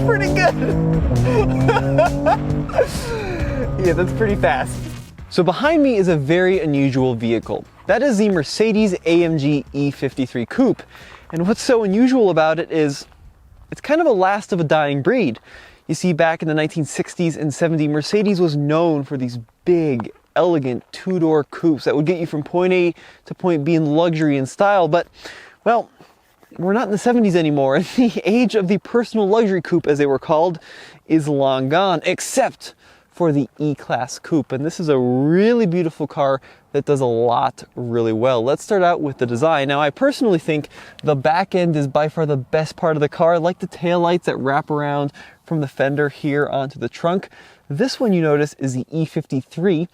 Pretty good. Yeah, that's pretty fast. So behind me is a very unusual vehicle. That is the Mercedes-AMG E53 Coupe. And what's so unusual about it is it's kind of a last of a dying breed. You see, back in the 1960s and 70s, Mercedes was known for these big, elegant two-door coupes that would get you from point A to point B in luxury and style. But, well, we're not in the 70s anymore, and the age of the personal luxury coupe, as they were called, is long gone, except for the E-Class Coupe. And this is a really beautiful car that does a lot really well. Let's start out with the design. Now, I personally think the back end is by far the best part of the car. I like the taillights that wrap around from the fender here onto the trunk. This one, you notice, is the E53.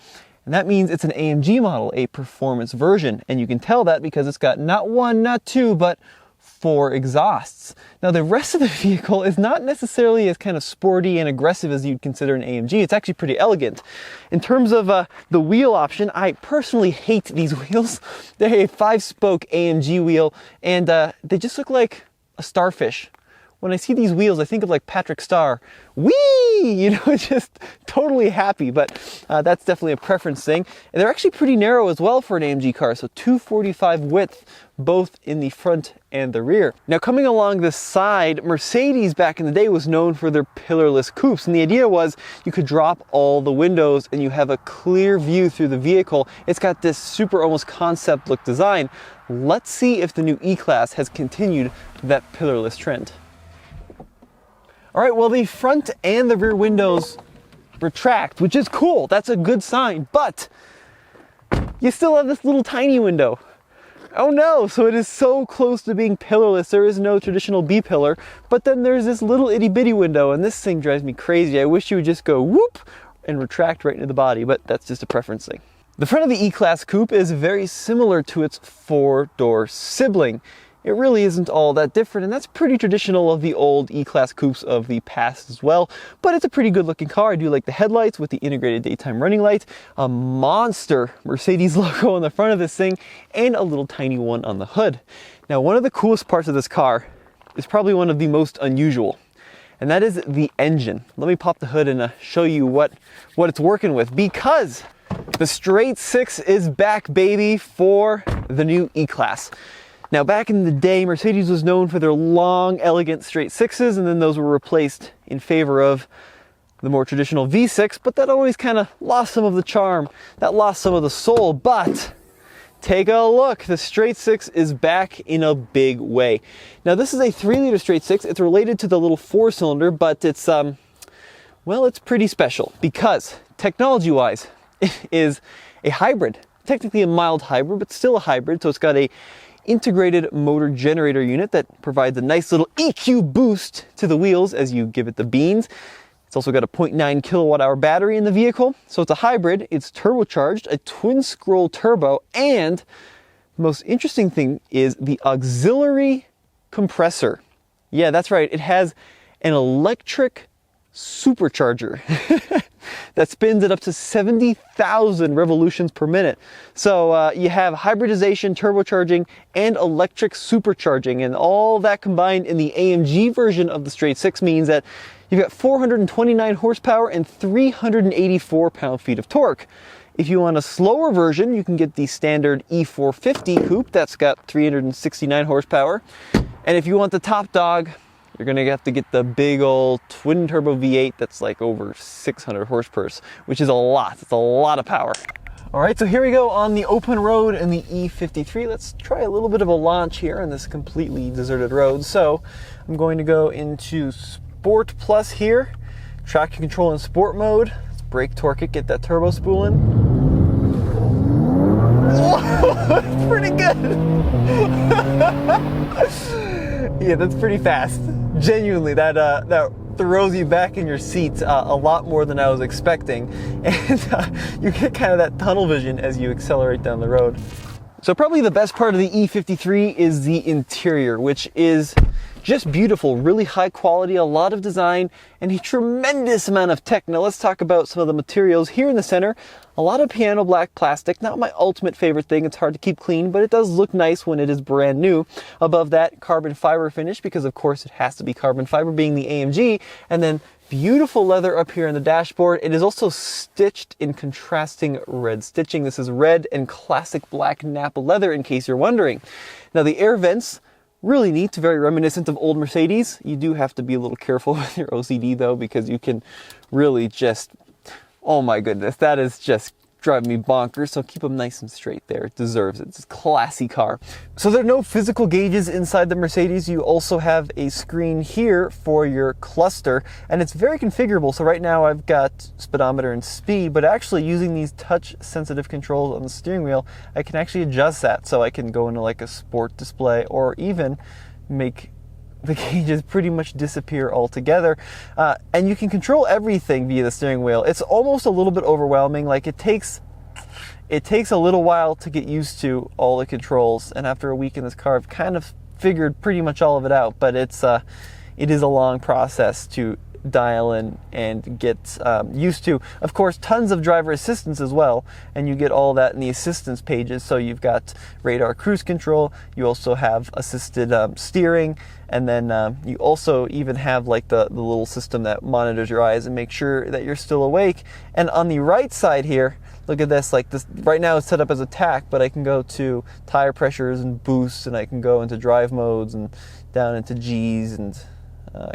And that means it's an AMG model, a performance version. And you can tell that because it's got not one, not two, but 4 exhausts. Now, the rest of the vehicle is not necessarily as kind of sporty and aggressive as you'd consider an AMG. It's actually pretty elegant. In terms of the wheel option, I personally hate these wheels. They're a 5-spoke AMG wheel, and they just look like a starfish. When I see these wheels, I think of like Patrick Starr. Whee! You know, just totally happy, but that's definitely a preference thing. And they're actually pretty narrow as well for an AMG car, so 245 width, both in the front and the rear. Now, coming along the side, Mercedes back in the day was known for their pillarless coupes, and the idea was you could drop all the windows and you have a clear view through the vehicle. It's got this super almost concept look design. Let's see if the new E-Class has continued that pillarless trend. All right, well, the front and the rear windows retract, which is cool. That's a good sign, but you still have this little tiny window. Oh no, so it is so close to being pillarless. There is no traditional B-pillar, but then there's this little itty bitty window, and this thing drives me crazy. I wish you would just go whoop and retract right into the body, but that's just a preference thing. The front of the E-Class Coupe is very similar to its 4-door sibling. It really isn't all that different, and that's pretty traditional of the old E-Class coupes of the past as well, but it's a pretty good looking car. I do like the headlights with the integrated daytime running light, a monster Mercedes logo on the front of this thing, and a little tiny one on the hood. Now, one of the coolest parts of this car is probably one of the most unusual, and that is the engine. Let me pop the hood and show you what it's working with, because the straight six is back, baby, for the new E-Class. Now, back in the day, Mercedes was known for their long, elegant straight sixes, and then those were replaced in favor of the more traditional V6, but that always kind of lost some of the charm. That lost some of the soul, but take a look. The straight six is back in a big way. Now, this is a 3-liter straight six. It's related to the little 4-cylinder, but it's, well, it's pretty special because technology-wise, it is a hybrid. Technically a mild hybrid, but still a hybrid, so it's got a integrated motor generator unit that provides a nice little EQ boost to the wheels as you give it the beans. It's also got a 0.9 kilowatt hour battery in the vehicle. So it's a hybrid, it's turbocharged, a twin scroll turbo, and the most interesting thing is the auxiliary compressor. Yeah, that's right. It has an electric supercharger that spins at up to 70,000 revolutions per minute. So you have hybridization, turbocharging, and electric supercharging, and all that combined in the AMG version of the straight six means that you've got 429 horsepower and 384 pound-feet of torque. If you want a slower version, you can get the standard E450 coupe that's got 369 horsepower. And if you want the top dog, you're gonna have to get the big old twin turbo V8 that's like over 600 horsepower, which is a lot. It's a lot of power. All right, so here we go on the open road in the E53. Let's try a little bit of a launch here on this completely deserted road. So I'm going to go into Sport Plus here, traction control in sport mode. Let's brake torque it, get that turbo spooling. Whoa, that's pretty good. Yeah, that's pretty fast. Genuinely, that throws you back in your seat a lot more than I was expecting, and you get kind of that tunnel vision as you accelerate down the road. So probably the best part of the E53 is the interior, which is just beautiful, really high quality, a lot of design, and a tremendous amount of tech. Now let's talk about some of the materials. Here in the center, a lot of piano black plastic, not my ultimate favorite thing. It's hard to keep clean, but it does look nice when it is brand new. Above that, carbon fiber finish, because of course it has to be carbon fiber being the AMG, and then beautiful leather up here on the dashboard. It is also stitched in contrasting red stitching. This is red and classic black Napa leather, in case you're wondering. Now the air vents, really neat, very reminiscent of old Mercedes. You do have to be a little careful with your OCD though, because you can really just, oh my goodness, that is just driving me bonkers. So keep them nice and straight there. It deserves it. It's a classy car. So there are no physical gauges inside the Mercedes. You also have a screen here for your cluster, and it's very configurable. So right now I've got speedometer and speed, but actually using these touch sensitive controls on the steering wheel, I can actually adjust that. So I can go into like a sport display, or even make the gauges pretty much disappear altogether. And you can control everything via the steering wheel. It's almost a little bit overwhelming. Like it takes a little while to get used to all the controls. And after a week in this car, I've kind of figured pretty much all of it out. But it is a long process to dial in and get used to. Of course, tons of driver assistance as well, and you get all that in the assistance pages. So you've got radar cruise control, you also have assisted steering, and then you also even have like the little system that monitors your eyes and makes sure that you're still awake. And on the right side here, look at this, like this right now it's set up as attack, but I can go to tire pressures and boosts, and I can go into drive modes and down into G's and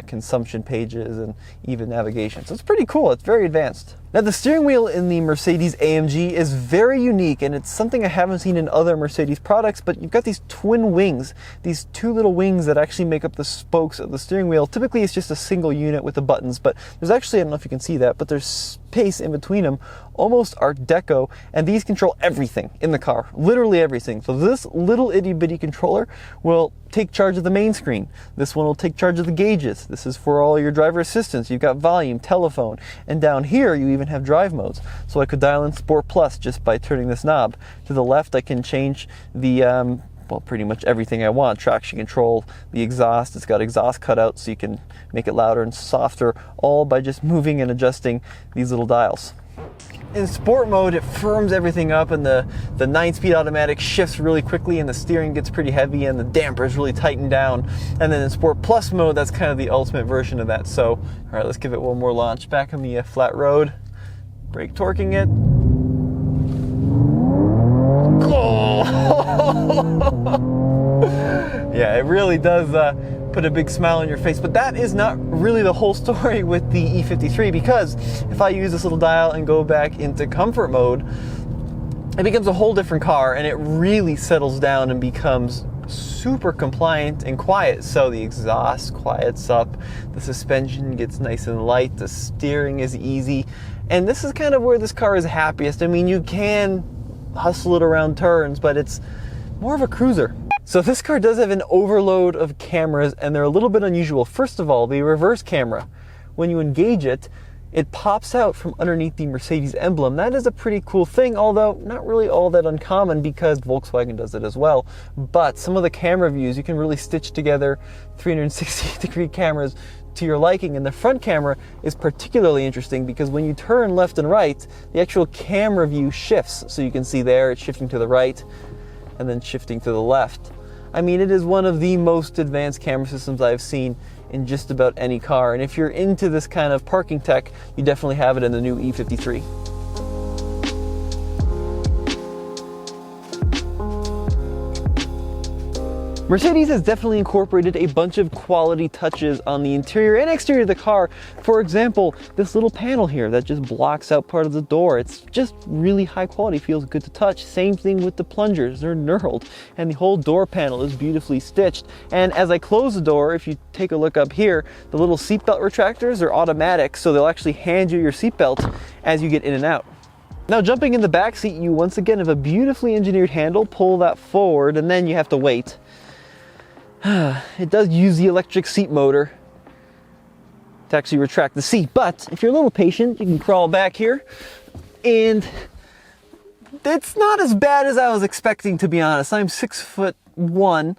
consumption pages, and even navigation. So it's pretty cool. It's very advanced. Now the steering wheel in the Mercedes-AMG is very unique, and it's something I haven't seen in other Mercedes products, but you've got these twin wings, these two little wings that actually make up the spokes of the steering wheel. Typically it's just a single unit with the buttons, but there's actually, I don't know if you can see that, but there's space in between them, almost Art Deco, and these control everything in the car, literally everything. So this little itty bitty controller will take charge of the main screen. This one will take charge of the gauges. This is for all your driver assistance. You've got volume, telephone, and down here you even have drive modes. So I could dial in Sport Plus just by turning this knob. To the left I can change the well, pretty much everything I want. Traction control, the exhaust, it's got exhaust cutouts so you can make it louder and softer, all by just moving and adjusting these little dials. In sport mode, it firms everything up, and the 9-speed automatic shifts really quickly, and the steering gets pretty heavy, and the dampers really tighten down. And then in Sport Plus mode, that's kind of the ultimate version of that. So, all right, let's give it one more launch. Back on the flat road, brake torquing it. Oh! Yeah, it really does put a big smile on your face, but that is not really the whole story with the E53, because if I use this little dial and go back into comfort mode, it becomes a whole different car, and it really settles down and becomes super compliant and quiet. So the exhaust quiets up, the suspension gets nice and light, the steering is easy, and this is kind of where this car is happiest. I mean, you can hustle it around turns, but it's more of a cruiser. So this car does have an overload of cameras, and they're a little bit unusual. First of all, the reverse camera. When you engage it, it pops out from underneath the Mercedes emblem. That is a pretty cool thing, although not really all that uncommon, because Volkswagen does it as well. But some of the camera views, you can really stitch together 360-degree cameras to your liking, and the front camera is particularly interesting because when you turn left and right, the actual camera view shifts. So you can see there, it's shifting to the right and then shifting to the left. I mean, it is one of the most advanced camera systems I've seen in just about any car. And if you're into this kind of parking tech, you definitely have it in the new E53. Mercedes has definitely incorporated a bunch of quality touches on the interior and exterior of the car. For example, this little panel here that just blocks out part of the door. It's just really high quality, feels good to touch. Same thing with the plungers, they're knurled, and the whole door panel is beautifully stitched. And as I close the door, if you take a look up here, the little seatbelt retractors are automatic, so they'll actually hand you your seatbelt as you get in and out. Now jumping in the back seat, you once again have a beautifully engineered handle. Pull that forward and then you have to wait. It does use the electric seat motor to to actually retract the seat. But if you're a little patient, you can crawl back here, and it's not as bad as I was expecting, to be honest. I'm 6'1",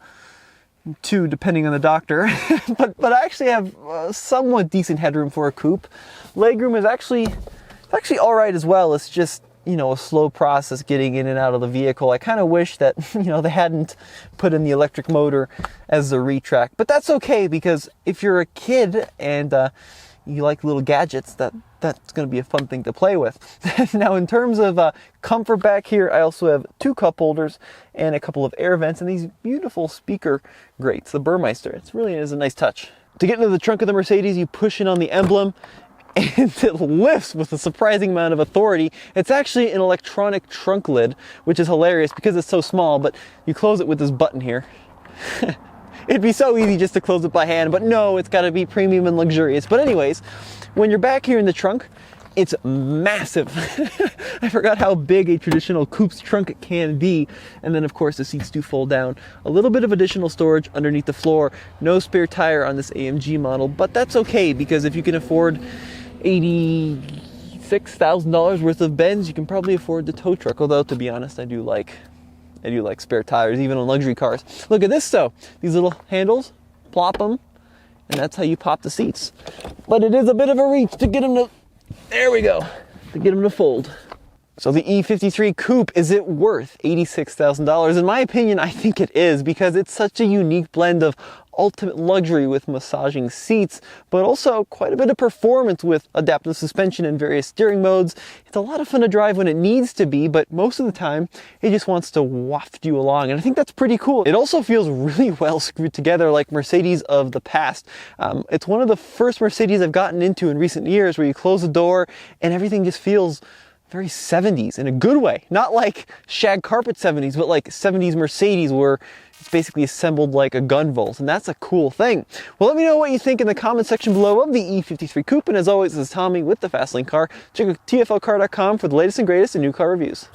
2 depending on the doctor, but I actually have somewhat decent headroom for a coupe. Legroom is actually all right as well. It's just, you know, a slow process getting in and out of the vehicle. I kind of wish that, you know, they hadn't put in the electric motor as the retract, but that's okay, because if you're a kid and you like little gadgets, that's going to be a fun thing to play with. Now, in terms of comfort back here, I also have 2 cup holders and a couple of air vents and these beautiful speaker grates, the Burmeister. It really is a nice touch. To get into the trunk of the Mercedes, you push in on the emblem and it lifts with a surprising amount of authority. It's actually an electronic trunk lid, which is hilarious because it's so small, but you close it with this button here. It'd be so easy just to close it by hand, but no, it's got to be premium and luxurious. But anyways, when you're back here in the trunk, it's massive. I forgot how big a traditional coupe's trunk can be. And then of course the seats do fold down. A little bit of additional storage underneath the floor. No spare tire on this AMG model, but that's okay, because if you can afford $86,000 worth of bends, you can probably afford the tow truck. Although, to be honest, I do like spare tires, even on luxury cars. Look at this though. These little handles, plop them, and that's how you pop the seats. But it is a bit of a reach to get them to, there we go, to get them to fold. So the E53 Coupe, is it worth $86,000? In my opinion, I think it is, because it's such a unique blend of ultimate luxury with massaging seats, but also quite a bit of performance with adaptive suspension and various steering modes. It's a lot of fun to drive when it needs to be, but most of the time it just wants to waft you along, and I think that's pretty cool. It also feels really well screwed together, like Mercedes of the past. It's one of the first Mercedes I've gotten into in recent years where you close the door and everything just feels very 70s in a good way. Not like shag carpet 70s, but like 70s Mercedes where it's basically assembled like a gun vault, and that's a cool thing. Well, let me know what you think in the comment section below of the E53 Coupe, and as always, this is Tommy with the Fastlane Car. Check out TFLcar.com for the latest and greatest in new car reviews.